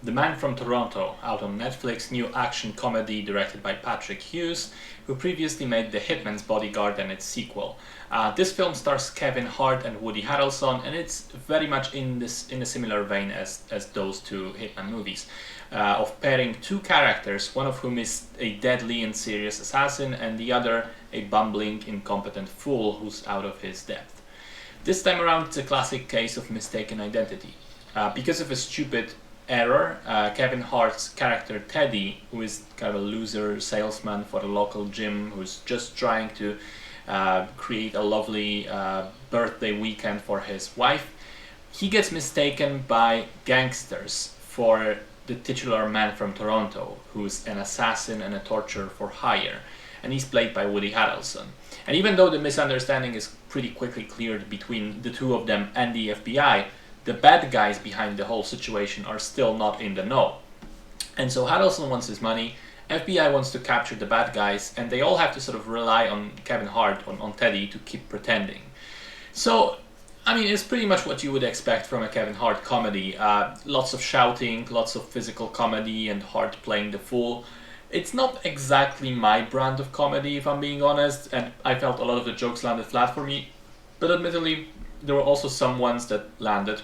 The Man from Toronto, out on Netflix, new action comedy directed by Patrick Hughes, who previously made The Hitman's Bodyguard and its sequel. This film stars Kevin Hart and Woody Harrelson, and it's very much in a similar vein as those two Hitman movies, of pairing two characters, one of whom is a deadly and serious assassin, and the other a bumbling, incompetent fool who's out of his depth. This time around, it's a classic case of mistaken identity. Because of a stupid error, Kevin Hart's character Teddy, who is kind of a loser salesman for the local gym, who's just trying to create a lovely birthday weekend for his wife, he gets mistaken by gangsters for the titular Man from Toronto, who's an assassin and a torturer for hire, and he's played by Woody Harrelson. And even though the misunderstanding is pretty quickly cleared between the two of them and the FBI, the bad guys behind the whole situation are still not in the know. And so Harrelson wants his money, FBI wants to capture the bad guys, and they all have to sort of rely on Kevin Hart, on Teddy, to keep pretending. So, I mean, it's pretty much what you would expect from a Kevin Hart comedy. Lots of shouting, lots of physical comedy, and Hart playing the fool. It's not exactly my brand of comedy, if I'm being honest, and I felt a lot of the jokes landed flat for me, but admittedly, there were also some ones that landed.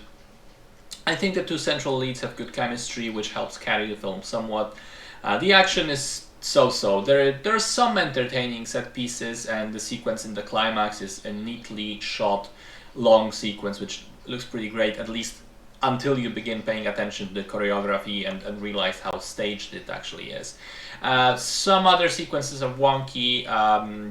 I think the two central leads have good chemistry, which helps carry the film somewhat. The action is so-so. There are some entertaining set pieces, and the sequence in the climax is a neatly shot, long sequence, which looks pretty great, at least until you begin paying attention to the choreography and realize how staged it actually is. Some other sequences are wonky.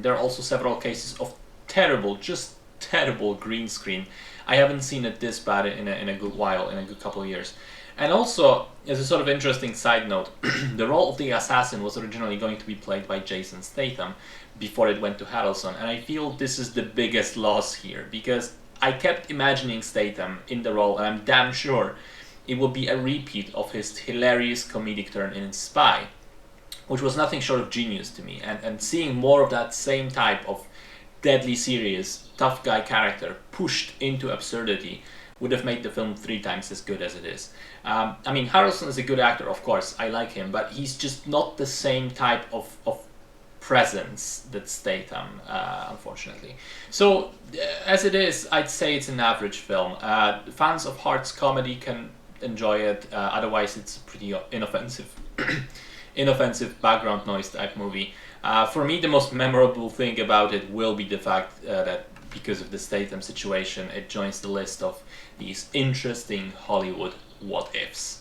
There are also several cases of terrible, just terrible green screen. I haven't seen it this bad in a good while, in a good couple of years. And also, as a sort of interesting side note, the role of the assassin was originally going to be played by Jason Statham before it went to Harrelson, and I feel this is the biggest loss here, because I kept imagining Statham in the role, and I'm damn sure it would be a repeat of his hilarious comedic turn in Spy, which was nothing short of genius to me, and seeing more of that same type of deadly serious, tough guy character pushed into absurdity would have made the film 3 times as good as it is. I mean, Harrelson is a good actor, of course, I like him, but he's just not the same type of presence that Statham, unfortunately. So, as it is, I'd say it's an average film. Fans of Hart's comedy can enjoy it, otherwise it's a pretty inoffensive inoffensive background noise type movie. For me, the most memorable thing about it will be the fact that because of the Statham situation, it joins the list of these interesting Hollywood what-ifs.